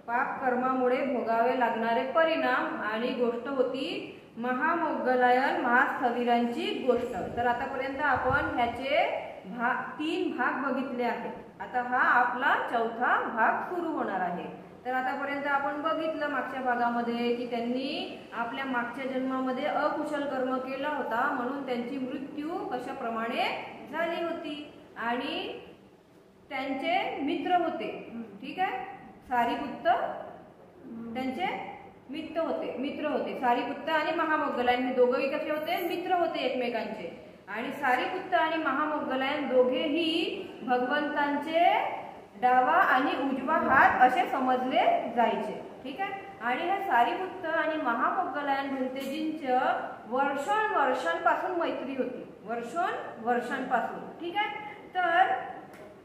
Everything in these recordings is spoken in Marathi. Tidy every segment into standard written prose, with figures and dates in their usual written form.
पाप कर्मामुळे भोगावे लागणारे परिणाम आणि गोष्ट होती महामोग्गलायन महास्थविरांची गोष्ट। तर आतापर्यंत आपण ह्याचे 3 भाग बघितले आहेत। आता हा आपला 4था भाग सुरू होणार आहे। तर आतापर्यंत आपण बघितलं मागच्या भागामध्ये की त्यांनी आपल्या मागच्या जन्मामध्ये अकुशल कर्म केला होता, म्हणून त्यांची मृत्यू कशाप्रमाणे झाली होती आणि त्यांचे मित्र होते, ठीक आहे, सारीपुत्त त्यांचे मित्र होते सारीपुत्त आणि महामोग्गलायन, हे दोघेही कसे होते, मित्र होते एकमेकांचे। आणि सारीपुत्त आणि महामोग्गलायन दोघेही भगवंतांचे डावा आणि उजवा हात असे समजले जायचे, ठीक आहे। आणि हे सारीपुत्त आणि महामोग्गलायन भंतेजींचं वर्षांपासून मैत्री होती, वर्षांपासून, ठीक आहे। तर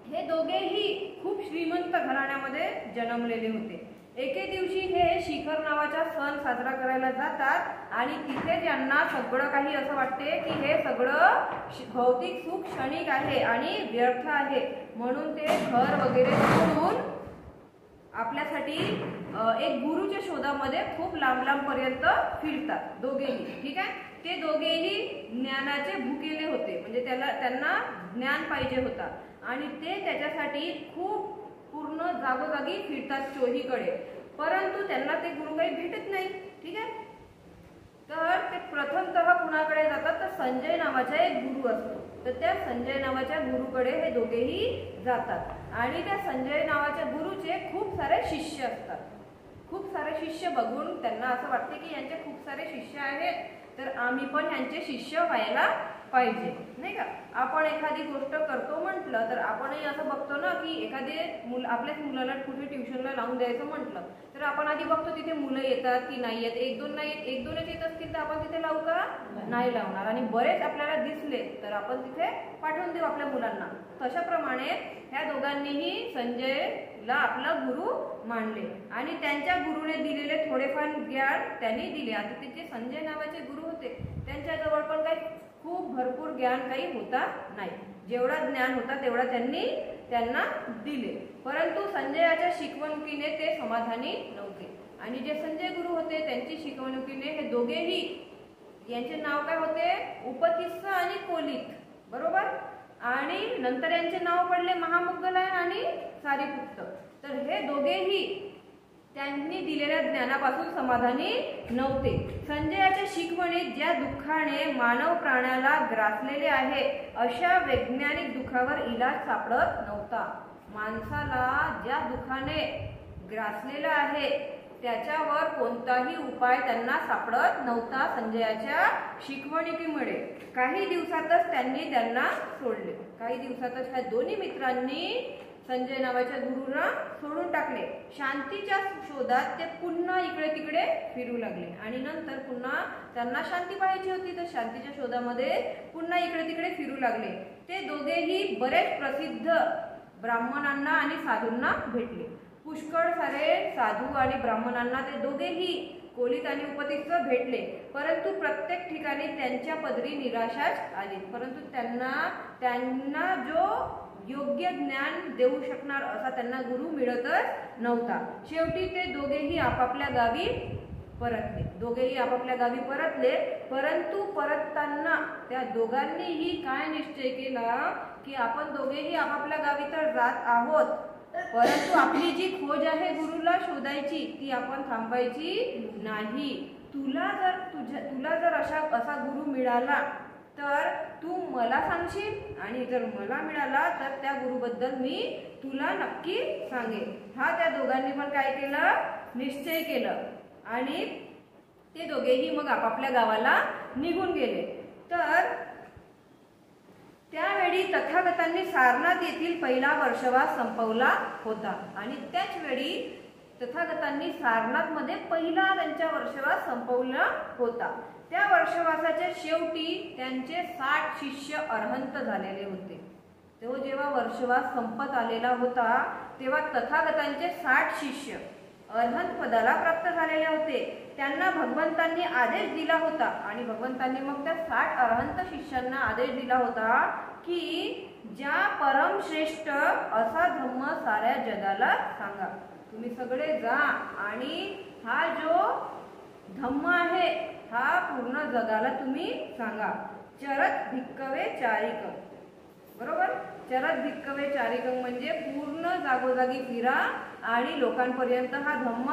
हे दोघेही खूप श्रीमंत घराण्यामध्ये जन्मलेले होते। एके दिवशी हे शिखर नावाचा सण साजरा करायला जातात आणि तिथे त्यांना सगळं काही असं वाटते की हे सगळं भौतिक सुख क्षणिक आहे आणि व्यर्थ आहे, म्हणून ते घर वगैरे सोडून आपल्यासाठी एक गुरुच्या शोधामध्ये खूप लांब पर्यंत फिरतात दोघेही, ठीक आहे। ते दोघेही ज्ञानाचे भुकेले होते, म्हणजे त्यांना ज्ञान पाहिजे होता आणि ते त्याच्यासाठी खूप पूर्ण जागोजागी फिरतात चोहीकडे, परंतु त्यांना ते गुरु काही भेटत नाही, ठीक आहे। तर ते प्रथमतः कुणाकडे जातात तर संजय नावाचा एक गुरु असतो, तर त्या संजय नावाच्या गुरुकडे हे दोघेही जातात आणि त्या संजय नावाच्या गुरुचे खूप सारे शिष्य असतात। खूप सारे शिष्य बघून त्यांना असं वाटते की यांचे खूप सारे शिष्य आहेत, तर आम्ही पण यांचे शिष्य व्हायला पाहिजे, नाही का। आपण एखादी गोष्ट करतो म्हटलं तर आपणही असं बघतो ना की एखादे आपल्याच मुलाला कुठे ट्युशनला लावून द्यायचं म्हटलं तर आपण आधी बघतो तिथे मुलं येतात की नाही येत, 1-2 नाही येत, 1-2च येत असतील तर आपण तिथे लावू का, नाही लावणार, आणि बरेच आपल्याला दिसले तर आपण तिथे पाठवून देऊ आपल्या मुलांना। तशाप्रमाणे ह्या दोघांनीही संजयला आपला गुरु मानले आणि त्यांच्या गुरुने दिलेले थोडेफार ज्ञान त्यांनी दिले। आता ते जे संजय नावाचे गुरु होते त्यांच्याजवळ पण काही खूप भरपूर ज्ञान काही होता नाही, जेवढा ज्ञान होता तेवढा त्यांना दिले, परंतु संजयाच्या शिकवणुकीने ते समाधानी नव्हते। आणि जे संजय गुरु होते त्यांची शिकवणुकीने हे दोघेही, यांचे नाव काय होते, उपतिस्स आणि कोलित, बरोबर, आणि नंतर यांचे नाव पडले महामोग्गलायन आणि सारीपुत्त। तर हे दोघेही त्यांनी दिलेल्या ज्ञानापासून समाधानी नव्हते। संजयाच्या शिकवणीत ज्या दुःखाने मानव प्राण्याला ग्रासलेले आहे अशा वैज्ञानिक दुःखावर इलाज सापडत नव्हता। माणसाला ज्या दुःखाने ग्रासलेला आहे त्याच्यावर कोणताही उपाय त्यांना सापडत नव्हता संजयाच्या शिकवणुकीमुळे। काही दिवसातच त्यांनी त्यांना सोडले, काही दिवसातच ह्या दोन्ही मित्रांनी संजय नावाच्या गुरुला सोडून टाकले। शांतीच्या शोधात ते पुन्हा इकडे तिकडे फिरू लागले आणि नंतर पुन्हा त्यांना शांती पाहिजे होती तर शांतीच्या शोधामध्ये पुन्हा इकडे तिकडे फिरू लागले। ते दोघेही बरेच प्रसिद्ध ब्राह्मणांना आणि साधूंना भेटले। पुष्कळ सारे साधू आणि ब्राह्मणांना ते दोघेही कोलित आणि उपतिस्स भेटले, परंतु प्रत्येक ठिकाणी त्यांच्या पदरी निराशाच आली, परंतु त्यांना जो योग्य ज्ञान देऊ शकणार असा त्यांना गुरु मिळतच नव्हता। शेवटी ते दोघेही आपापल्या गावी परतले, परंतु परतताना त्या दोघांनीही काय निश्चय केला की आपण दोघेही आपापल्या गावी तर जात आहोत, परंतु आपली जी खोज आहे गुरुला शोधायची ती आपण थांबायची नाही। तुला जर असा गुरु मिळाला तर तू मला सांगशील आणि जर मला मिळाला तर त्या गुरुबद्दल मी तुला नक्की सांगेन। हा त्या दोघांनी पण काय केलं, निश्चय केलं आणि ते दोघेही मग आपापल्या गावाला निघून गेले। तर त्यावेळी तथागतांनी सारनाथ येथील पहिला वर्षवास संपवला होता आणि त्याच वेळी तथागतांनी सारनाथ मध्ये पहिला त्यांचा वर्षवास संपवला होता। त्या वर्षवासाच्या शेवटी त्यांचे 60 शिष्य अरहंत झालेले होते। तो जेव्हा वर्षवास संपत आलेला होता तेव्हा तथागतांचे 60 शिष्य अरहंत पदाला प्राप्त झालेले होते। त्यांना भगवंतांनी आदेश दिला होता आणि भगवंतांनी मग त्या 60 अरहंत शिष्यांना आदेश दिला होता की ज्या परम श्रेष्ठ असा धम्म साऱ्या जगाला सांगा। तुम्ही सगळे जा आणि हा जो धम्म आहे हा पूर्ण जगाला तुम्ही सांगा. चरत भिक्कवे चारिकं, बरोबर. चरत भिक्कवे चारिकं म्हणजे पूर्ण जागोजागी फिरा आणि लोकांपर्यंत हा धम्म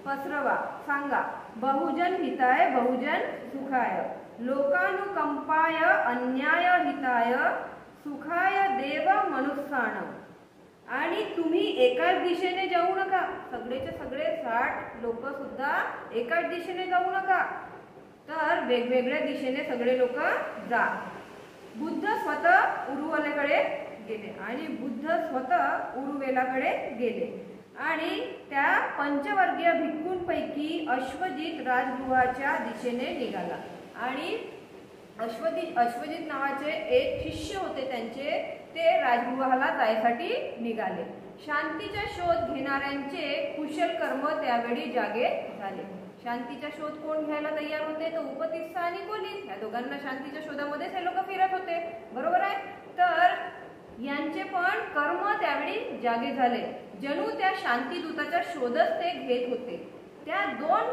पसरवा, सांगा. बहुजन हिताय बहुजन सुखाय, लोकानुकंपाय अन्याय हिताय, सुखाय देव मनुष्याण. आणि तुम्ही एकाच दिशेने जाऊ नका, सगळेचे सगळे 60 लोक सुद्धा एकाच दिशेने जाऊ नका, तर वेगवेगळ्या दिशेने सगळे लोक जा. बुद्ध स्वतः उरुवेलाकडे गेले आणि बुद्ध स्वतः उरुवेलाकडे गेले आणि त्या पंचवर्गीय भिक्खूंपैकी अश्वजित राजगृहाच्या दिशेने निघाला. आणि अश्वजित नावाचे एक शिष्य होते त्यांचे, ते राजगृहाला जायसाठी निघाले. शांतीचा शोध घेणाऱ्यांचे कुशल कर्म त्यावेळी जागे झाले. शांतीचा शोध कोण घ्यायला तयार होते? तर उपतिस्स आणि कोलित, या दोघांना शांतीच्या शोधामध्येच हे लोक फिरत होते, बरोबर आहे. तर यांचे पण कर्म त्यावेळी जागे झाले, जणू त्या शांतीदूताचा शोधच ते घेत होते. त्या 2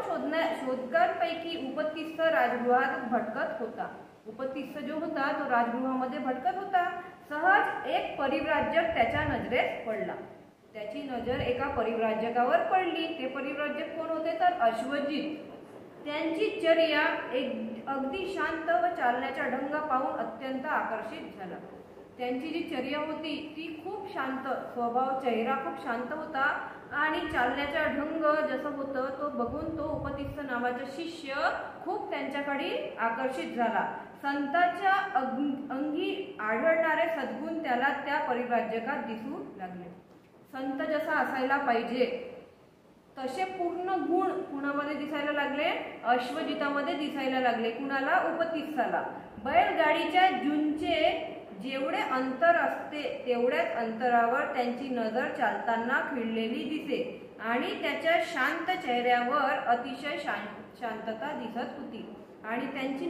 शोधकांपैकी उपतिस्स राजगृहात भटकत होता. उपतिस्स जो होता तो राजगृहामध्ये भटकत होता. सहज एक परिव्राजक त्याच्या नजरेस पडला. त्याची नजर एका परिव्राजकावर पडली. ते परिव्राजक कोण होते? तर अश्वजित. त्यांची चर्या अगदी शांत व चालण्याचा ढंग पाहून अत्यंत आकर्षित झाला. त्यांची जी चर्या होती ती खूप शांत, स्वभाव चेहरा खूप शांत होता आणि चालण्याचा ढंग जसं होतं तो बघून तो उपतिस्स नावाचा शिष्य खूप त्यांच्याकडे आकर्षित झाला. संतांच्या अंगी आढळणारे सद्गुण त्याला त्या परिव्राजकात दिसू लागले. संत जसा असायला पाहिजे तसे पूर्ण गुण कुणामध्ये दिसायला लागले? अश्वजितामध्ये दिसायला लागले. कुणाला? उपतिस्साला. बैलगाडीच्या जुंचे जेवढे अंतर असते तेवढ्याच अंतरावर त्यांची नजर चालताना खिळलेली दिसे आणि त्याच्या शांत चेहऱ्यावर अतिशय शांतता दिसत होती. आणि त्यांची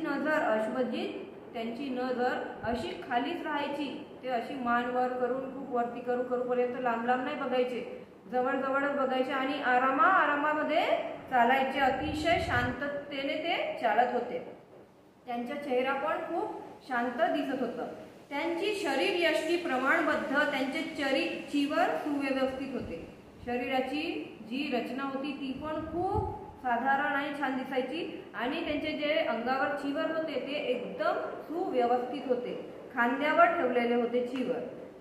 नजर अशी खालीच राहायची. ते अशी मान वर करून खूप वरती करूपर्यंत लांब नाही बघायचे, जवळच बघायचे आणि आरामामध्ये चालायचे. अतिशय शांततेने ते चालत होते. त्यांचा चेहरा पण खूप शांत दिसत होता. त्यांची शरीर यष्टी प्रमाणबद्ध, त्यांचे चीवर सुव्यवस्थित होते. शरीराची जी रचना होती ती पण खूप साधारण आणि छान दिसायची आणि त्यांचे जे अंगावर चीवर होते ते एकदम सुव्यवस्थित होते. खांद्यावर ठेवलेले होते चीवर.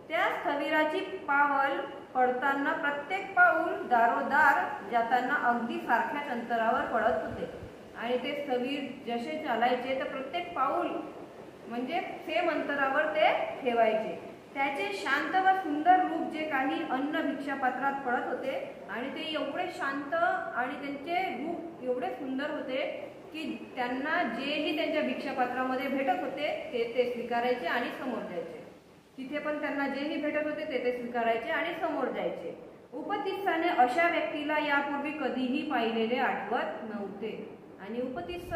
त्या स्थविराची पावल पडताना प्रत्येक पाऊल दारोदार जाताना अगदी सारख्याच अंतरावर पडत होते. आणि ते स्थवीर जसे चालायचे तर प्रत्येक पाऊल म्हणजे सेम अंतरावर ते ठेवायचे. त्याचे शांत व सुंदर रूप जे काही अन्न भिक्षापात्रात पडत होते आणि ते एवढे शांत आणि त्यांचे रूप एवढे सुंदर होते की त्यांना जेही त्यांच्या भिक्षापात्रामध्ये भेटत होते ते स्वीकारायचे आणि समोर जायचे. तिथे पण त्यांना जेही भेटत होते ते स्वीकारायचे आणि समोर जायचे. उपतिस्साने अशा व्यक्तीला यापूर्वी कधीही पाहिलेले आठवत नव्हते. आणि उपतिस्स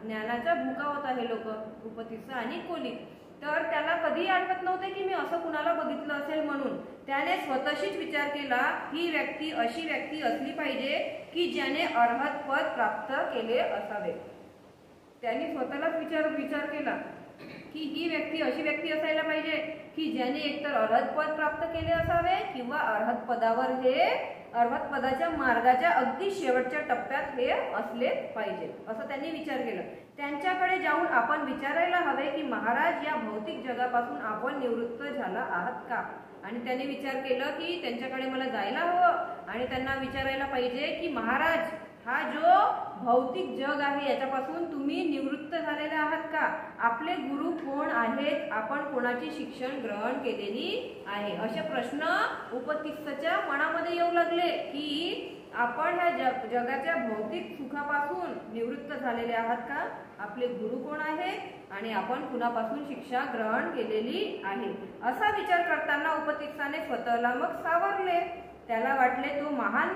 ज्ञानाचा भुका होता हे लोक, उपतिस्स आणि कोलित. तर त्याला कधीही आठवत नव्हते की मी असं कुणाला बघितलं असेल म्हणून. त्याने स्वतःशीच विचार केला ही व्यक्ती अशी व्यक्ती असली पाहिजे की ज्याने अर्हत पद प्राप्त केले असावे. त्यांनी स्वतःलाच विचार केला की ही व्यक्ती अशी व्यक्ती असायला पाहिजे की ज्याने एकतर अर्हत पद प्राप्त केले असावे किंवा अर्हत पदाच्या मार्गाच्या अगदी शेवटच्या टप्प्यात हे असले पाहिजे, असं त्यांनी विचार केला. त्यांच्याकडे जाऊन आपण विचारायला हवे की महाराज या भौतिक जगापासून आपण निवृत्त झाला आहात का? आणि त्यांनी विचार केलं की त्यांच्याकडे मला जायला हवं आणि त्यांना विचारायला पाहिजे की महाराज हा जो भौतिक जग आहे याच्यापासून तुम्ही निवृत्त झालेले आहात का? आपले गुरु कोण आहेत? आपण कोणाची शिक्षण ग्रहण केलेली आहे? असे प्रश्न उपतिस्सच्या मनामध्ये येऊ लागले की आपण ह्या जगाच्या भौतिक सुखापासून निवृत्त झालेले आहात का? आपले गुरु कोण आहेत आणि आपण कुणापासून शिक्षा ग्रहण केलेली आहे? असा विचार करताना उपतिस्साने स्वतःला मग सावरले. त्याला वाटले तो महान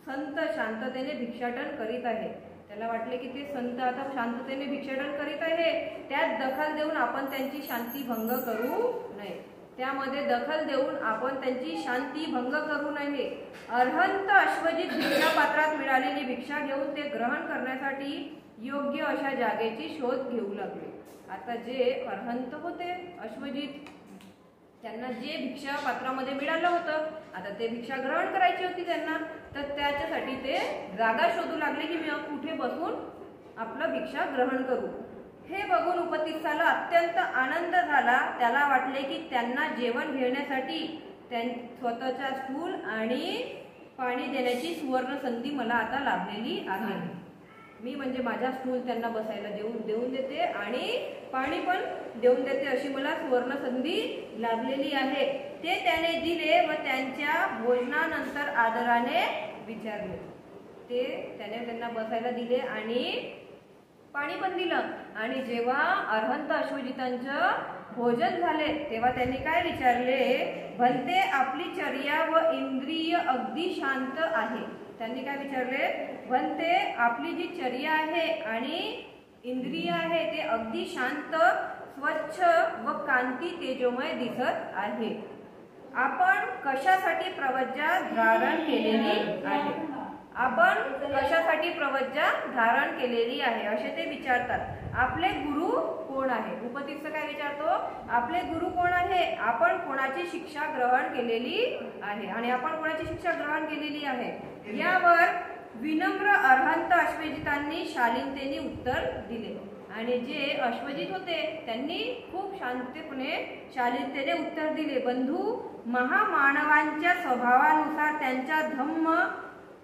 संत शांततेने भिक्षाटन करीत आहे. त्याला वाटले की ते संत आता शांततेने भिक्षाटन करीत आहे, त्यात दखल देऊन आपण त्यांची शांती भंग करू नये. त्यामध्ये दखल देऊन आपण त्यांची शांती भंग करू नये। अर्हंत अश्वजित भिक्षा पात्रात मिळालेली भिक्षा घेऊन ते ग्रहण करण्यासाठी योग्य अशा जागेची शोध घेऊ लागले। आता जे अर्हंत होते अश्वजित, त्यांना जे भिक्षा पात्रामध्ये मिळालं होतं, आता ते भिक्षा ग्रहण करायची होती त्यांना, तर त्याच्यासाठी ते जागा शोधू लागले की मी कुठे बसून आपलं भिक्षा ग्रहण करू। हे बघून उपतिस्साला अत्यंत आनंद झाला। त्याला वाटले की त्यांना जेवण घेण्यासाठी स्वतःच्या स्टूल आणि पाणी देण्याची सुवर्ण संधी मला आता लाभलेली आहे। मी म्हणजे माझा स्टूल त्यांना बसायला देऊन देते आणि पाणी पण देऊन देते, अशी मला सुवर्ण संधी लाभलेली आहे। ते त्याने दिले व त्यांच्या भोजनानंतर आदराने विचारले। त्याने त्यांना बसायला दिले आणि पाणी पण दिलं। आणि जेव्हा अर्हंत अश्वजितांचं भोजन झाले तेव्हा त्यांनी काय विचारले, भलते आपली चर्या व इंद्रिय अगदी शांत आहे। त्यांनी काय विचारले, भलते आपली जी चर्या आहे आणि इंद्रिय आहे ते अगदी शांत, स्वच्छ व कांती तेजोमय दिसत आहे। आपण कशासाठी प्रवज्जा धारण केलेली आहे? आपण कशासाठी प्रवज्जा धारण केलेली आहे असे ते विचारतात। आपले गुरु कोण आहे? उपतिस्स काय विचारतो, आपले गुरु कोण आहे? आपण कोणाची शिक्षा ग्रहण केलेली आहे आणि आपण कोणाची शिक्षा ग्रहण केलेली आहे? यावर विनम्र अर्हंत अश्वजितांनी शालीनतेने उत्तर दिले। आणि जे अश्वजित होते त्यांनी खूप शांतपणे शालीनतेने उत्तर दिले, बंधू, महामानवांच्या स्वभावानुसार त्यांच्या धम्म,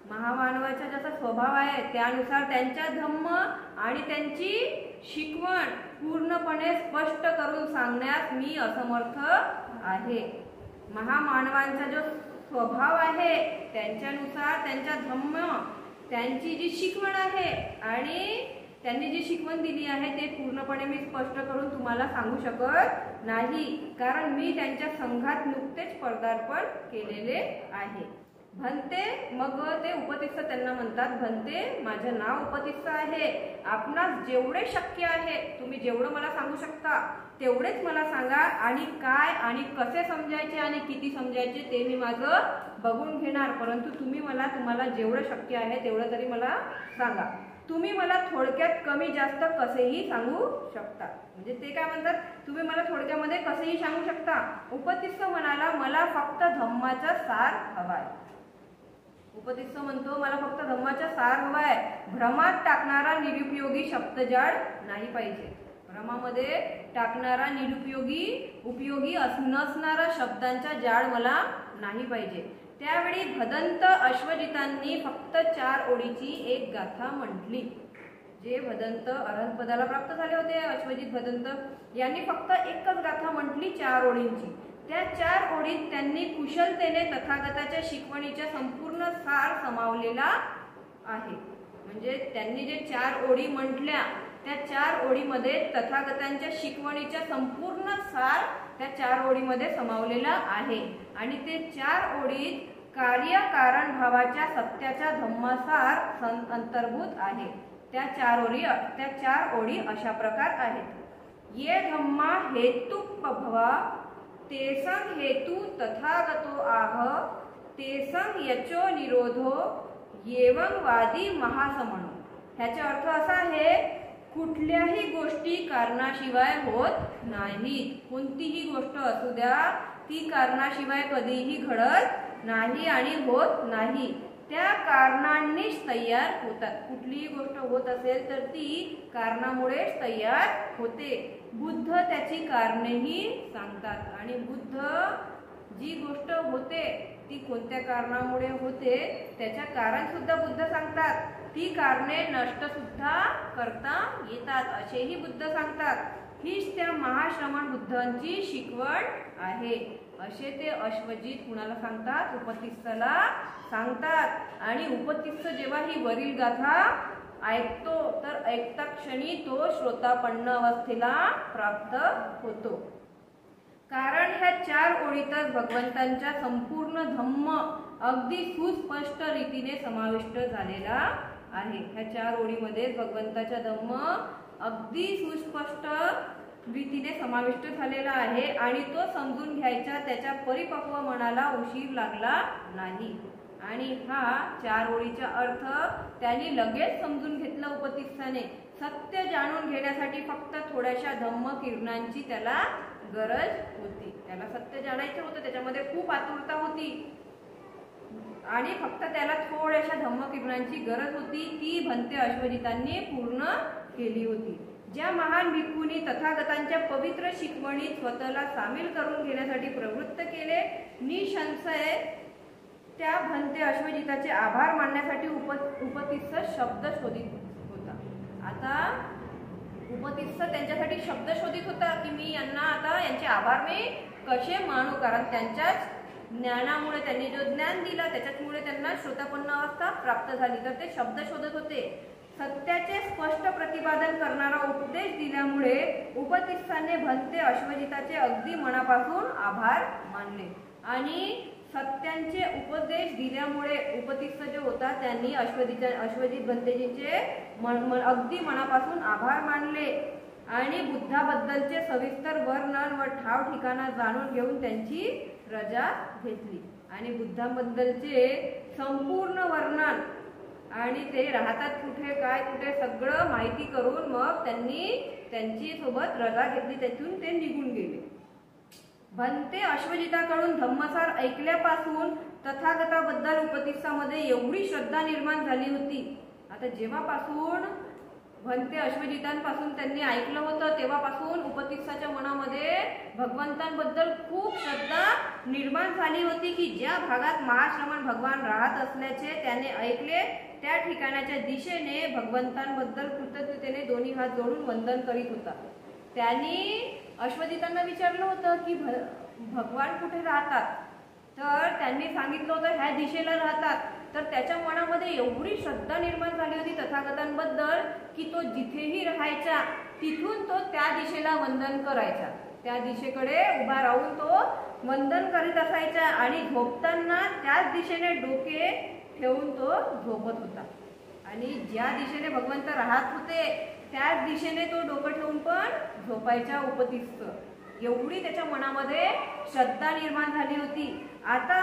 महामानवाचा जसा स्वभाव आहे त्यानुसार त्यांच्या धम्म आणि त्यांची शिकवण पूर्णपणे स्पष्ट करून सांगण्यास मी असमर्थ आहे। महामानवांचा जो स्वभाव आहे त्यांच्यानुसार त्यांच्या धम्म, त्यांची जी शिकवण आहे आणि त्यांनी जी शिकवण दिली आहे ते पूर्णपणे मी स्पष्ट करून तुम्हाला सांगू शकत नाही, कारण मी त्यांच्या संघात नुकतेच पदार्पण केलेले आहे। भंते, मग ते उपतिस्स त्यांना म्हणतात, भंते, माझं नाव उपतिस्स आहे। आपणास जेवढे शक्य आहे तुम्ही जेवढं मला सांगू शकता तेवढेच मला सांगा आणि काय आणि कसे समजायचे आणि किती समजायचे ते मी माझं बघून घेणार, परंतु तुम्हाला जेवढं शक्य आहे तेवढं तरी मला सांगा। तुम्ही मला थोडक्यात कमी जास्त कसेही सांगू शकता। म्हणजे ते काय म्हणतात, तुम्ही मला थोडक्यामध्ये कसेही सांगू शकता। उपतिस्स म्हणाला, मला फक्त धम्माचा सार हवाय। उपतिस्स म्हणतो, मला फक्त धम्माचा सार हवाय। भ्रमात टाकणारा निरुपयोगी शब्दजाळ नाही पाहिजे। भ्रमामध्ये टाकणारा उपयोगी नसणारा शब्दांचा जाळ मला नाही पाहिजे। त्यावेळी भदंत अश्वजितांनी फक्त 4 ओळीची एक गाथा म्हटली। जे भदंत अर्हंत पदाला प्राप्त झाले होते अश्वजित भदंत यांनी फक्त एकच गाथा म्हटली 4 ओळींची। त्या 4 ओळीत त्यांनी कुशलतेने तथागताच्या शिकवणीचा संपूर्ण सार समावलेला आहे। म्हणजे त्यांनी जे 4 ओळी म्हटल्या त्या 4 ओळीमध्ये तथागतांच्या शिकवणीचा संपूर्ण सार त्या 4 ओळीमध्ये समावलेला आहे आणि ते 4 ओळीत कार्यकारण भावाच्या सत्याचा धम्मासार अंतर्भूत आहे। त्या 4 ओळी अशा प्रकार आहेत। ये धम्मा हेतुपभवा तेसं हेतु तथागतो आह तेसं यचो निरोधो येवं वादी महासमनो। ह्याचा अर्थ असा आहे, कुठल्याही गोष्टी कारणाशिवाय होत नाहीत। कोणतीही गोष्ट असू द्या ती कारणाशिवाय कधीही घडत नाही आणि होत नाही, त्या कारणांनीच तयार होतात। कुठलीही गोष्ट होत असेल तर ती कारणामुळेच तयार होते। बुद्ध त्याची कारणेही सांगतात आणि बुद्ध जी गोष्ट होते ती कोणत्या कारणामुळे होते त्याच्या कारण सुद्धा बुद्ध सांगतात। ती कारणे नष्ट सुद्धा करता येतात असेही बुद्ध सांगतात। हीच त्या महाश्रमण बुद्धांची शिकवण आहे असे ते अश्वजित कुणाला सांगतात, उपतिस्साला सांगतात। आणि उपतिस्स जेव्हा ही वरील गाथा ऐकतो तर ऐकता क्षणी तो श्रोतापन्न अवस्थेला प्राप्त होतो, कारण ह्या 4 ओळीतच भगवंतांच्या संपूर्ण धम्म अगदी सुस्पष्ट रीतीने समाविष्ट झालेला आहे। ह्या 4 ओळीमध्ये भगवंताचा धम्म अगदी सुस्पष्ट रीतीने समाविष्ट झालेला आहे आणि तो समजून घ्यायचा त्याच्या परिपक्व मनाला उशीर लागला नाही. आणि हा 4 ओळीचा अर्थ त्यांनी लगेच समजून घेतला. उपतिस्साने सत्य जाणून घेण्यासाठी फक्त थोड्याशा धम्म किरणांची त्याला गरज होती. त्याला सत्य जाणायचं होतं, त्याच्यामध्ये खूप आतुरता होती आणि फक्त त्याला थोड्याशा धम्म किरणांची गरज होती. ती भंते अश्वजितांनी पूर्ण केली होती. ज्या महान भिक्खूंनी तथागतांच्या पवित्र शिकवणीत स्वतःला सामील करून घेण्यासाठी प्रवृत्त केले, निसंशय त्या भंते अश्वजिताचे आभार मानण्यासाठी उपतिस्स शब्द शोधित होता. आता उपतिस्स त्यांच्यासाठी शब्द शोधित होता की मी यांना आता यांचे आभार मी कसे मानू, कारण त्यांच्याच ज्ञानामुळे त्यांनी जो ज्ञान दिला त्याच्यामुळे त्यांना श्रोतापन्न अवस्था प्राप्त झाली. तर ते शब्द शोधत होते. सत्याचे स्पष्ट प्रतिपादन करणारा उपदेश दिल्यामुळे उपतिस्साने भंते अश्वजिताचे अगदी मनापासून आभार मानले आणि सत्यांचे उपदेश दिल्यामुळे उपतिस्स जो होता त्यांनी अश्वजित भंतेजींचे अगदी मनापासून आभार मानले आणि बुद्धाबद्दलचे सविस्तर वर्णन व ठाव ठिकाणा जाणून घेऊन त्यांची रजा घेतली आणि बुद्धाबद्दलचे संपूर्ण वर्णन आणि ते राहतात कुठे काय कुठे सगळं माहिती करून मग त्यांनी त्यांची सोबत रजा घेतली. त्यातून ते निघून गेले. भंते अश्वजिताकडून धम्मसार ऐकल्यापासून तथागताबद्दल उपतिस्सामध्ये एवढी श्रद्धा निर्माण झाली होती. आता जेव्हापासून भंते अश्वजितांपासून त्यांनी ऐकलं होतं तेव्हापासून उपतिस्साच्या मनामध्ये भगवंतांबद्दल खूप श्रद्धा निर्माण झाली होती की ज्या भागात महाश्रमण भगवान राहत असल्याचे त्याने ऐकले त्या ठिकाणाच्या दिशेने भगवंतांबद्दल कृतज्ञतेने दोन्ही हात जोडून वंदन करीत होता. त्यांनी अश्वजितांना विचारलं होतं की भगवान कुठे राहतात, तर त्यांनी सांगितलं होतं ह्या दिशेला राहतात. तर त्याच्या मनामध्ये एवढी श्रद्धा निर्माण झाली होती तथागतांबद्दल की तो जिथेही राहायचा तिथून तो त्या दिशेला वंदन करायचा. त्या दिशेकडे उभा राहून तो वंदन करीत असायचा आणि झोपताना त्याच दिशेने डोके ठेवून तो झोपत होता. आणि ज्या दिशेने भगवंत राहत होते त्याच दिशेने तो डोकं ठेवून पण झोपायचा उपतिस्स. एवढी त्याच्या मनामध्ये श्रद्धा निर्माण झाली होती. आता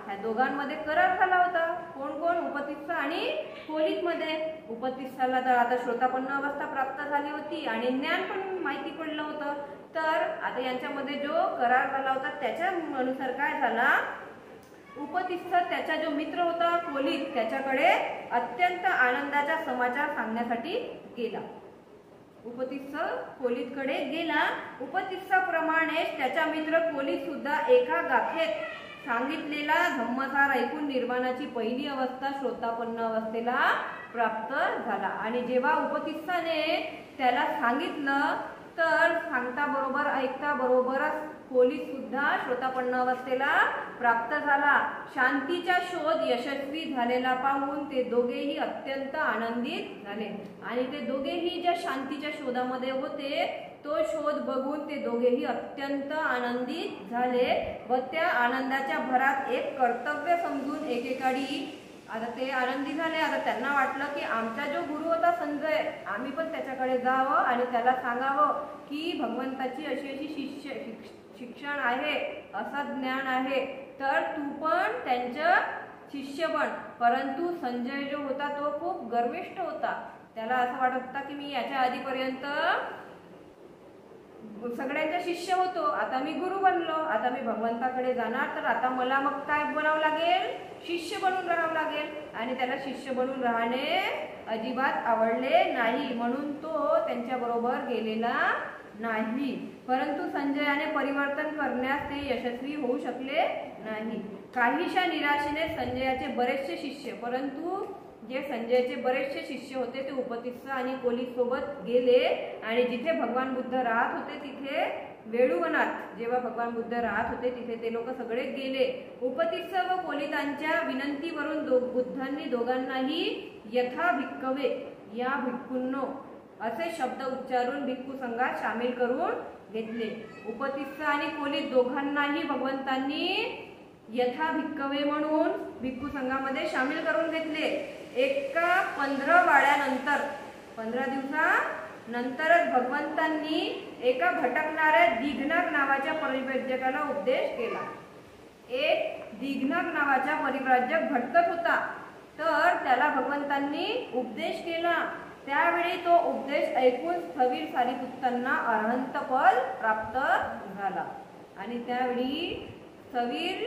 ह्या दोघांमध्ये करार झाला होता. कोण कोण? उपतिस्स आणि कोलितमध्ये. उपतिस्साला तर आता श्रोतापन्न अवस्था प्राप्त झाली होती आणि ज्ञान पण माहिती पडलं होतं. तर आता यांच्यामध्ये जो करार झाला होता त्याच्या अनुसार काय झाला, उपतिस्स त्याचा जो मित्र होता कोलित त्याच्याकडे अत्यंत आनंदाचा समाचार सांगण्यासाठी गेला. उपतिस्स कोलितकडे गेला. उपतिस्साप्रमाणेच त्याचा मित्र कोलित सुद्धा एका गाथेत सांगितलेला धम्मसार ऐकून निर्वाणाची पहिली अवस्था श्रोतापन्न अवस्थेला प्राप्त झाला. आणि जेव्हा उपतिस्साने त्याला सांगितलं तर सांगता बरोबर ऐकता बरोबरच कोलित सुद्धा श्रोतापन्न अवस्थेला प्राप्त झाला. शांतीचा शोध यशस्वी झालेला पाहून ते दोघेही अत्यंत आनंदित झाले आणि ते दोघेही ज्या शांतीच्या शोधामध्ये होते तो शोध बघून ते दोघेही अत्यंत आनंदित झाले व त्या आनंदाच्या भरात एक कर्तव्य समजून एकेकाळी आता ते आनंदी झाले. आता त्यांना वाटलं की आमचा जो गुरु होता संजय, आम्ही पण त्याच्याकडे जावं आणि त्याला सांगावं की भगवंताची अशी अशी शिक्षण आहे, असं ज्ञान आहे, तर तू पण त्यांचं शिष्य बन. परंतु संजय जो होता तो खूप गर्विष्ठ होता. त्याला असं वाटत होता की मी याच्या आधीपर्यंत सगळ्यांचा शिष्य होतो, आता मी गुरु बनलो, आता मी भगवंताकडे जाणार तर आता मला मग काय बनावं लागेल, शिष्य बनून राहावं लागेल. आणि त्याला शिष्य बनून राहणे अजिबात आवडले नाही म्हणून तो त्यांच्या बरोबर गेलेला नाही. परंतु संजयाने परिवर्तन करण्यास ते यशस्वी होऊ शकले नाही. काहीशा निराशेने संजयाचे बरेचसे शिष्य, परंतु जे संजयचे बरेचसे शिष्य होते ते उपतिस्स आणि कोलित सोबत गेले आणि जिथे भगवान बुद्ध राहत होते तिथे वेळुवनात जेव्हा भगवान बुद्ध राहत होते तिथे ते लोक सगळे गेले. उपतिस्स व कोलितांच्या विनंतीवरून बुद्धांनी दोघांनाही यथा भिक्कवे या भिक्खूंनो असे शब्द उच्चारून भिक्खू संघात सामील करून घेतले. उपतिस्स आणि कोलित दोघांनाही भगवंतांनी यथा भिक्कवे म्हणून भिक्खू संघामध्ये सामील करून घेतले. एका 15 वाड्यानंतर 15 दिवसा नंतरच भगवंतांनी एका भटकणाऱ्या दिघनग नावाच्या परिव्राजकाला उपदेश केला. एक दिघनग नावाचा परिव्राजक भटकत होता, तर त्याला भगवंतांनी उपदेश केला. त्यावेळी तो उपदेश ऐकून स्थवीर सारिपुत्तांना अरहंत पद प्राप्त झाला. आणि त्यावेळी स्थवीर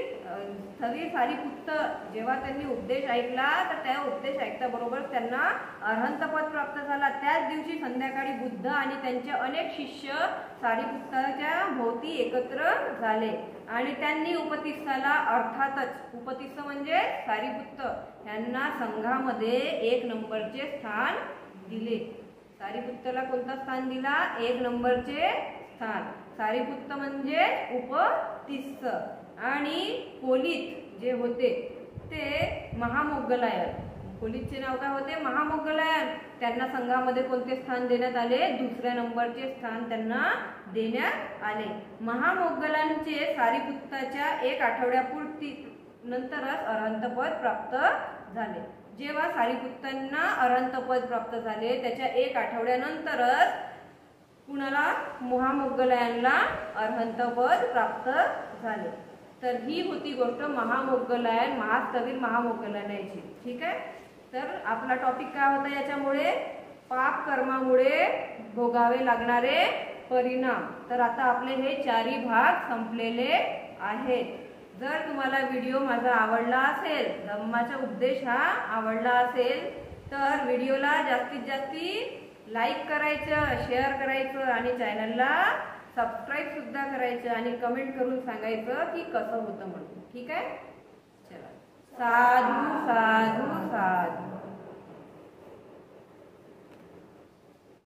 सारिपुत्त जेव्हा त्यांनी उपदेश ऐकला, तर त्या उपदेश ऐकता बरोबर त्यांना अरहंत पद प्राप्त झाला. त्याच दिवशी संध्याकाळी बुद्ध आणि त्यांचे अनेक शिष्य सारिपुत्ताच्या भोवती एकत्र झाले आणि त्यांनी उपतिस्साला, अर्थातच उपतिस्स म्हणजे सारिपुत्त, यांना संघामध्ये 1 नंबरचे स्थान दिले. सारिपुत्तला कोणता स्थान दिला? 1 नंबरचे स्थान. सारिपुत्त म्हणजे उपतिस्स आणि कोलित जे होते ते महामोग्गलायन. कोलितचे नाव काय होते? महामोग्गलायन. त्यांना संघामध्ये कोणते स्थान देण्यात आले? 2ऱ्या नंबरचे स्थान त्यांना देण्यात आले. महामोग्गलांचे सारिपुत्ताच्या 1 आठवड्यापूर्वी नंतरच अरहंतपद प्राप्त झाले. जेव्हा सारिपुत्तांना अरहंतपद प्राप्त झाले, त्याच्या 1 आठवड्यानंतरच कुणाला? महामोग्गलायनला अरहंतपद प्राप्त झाले. तर ही होती गोष्ट महामोग्गलायन, महास्थवीर महामोग्गलायनाची. ठीक आहे. तर आपला टॉपिक काय होता याच्यामुळे? पाप कर्मामुळे भोगावे लागणारे परिणाम. तर आता आपले हे 4ही भाग संपलेले आहेत. जर तुम्हाला व्हिडिओ माझा आवडला असेल, धम्माचा उपदेश हा आवडला असेल, तर व्हिडिओला जास्तीत जास्त लाईक करायचं, शेअर करायचं आणि चॅनलला सबस्क्राईब सुद्धा करायचं आणि कमेंट करून सांगायचं की कसं होतं म्हणून. ठीक आहे. चला, साधू साधू साधू.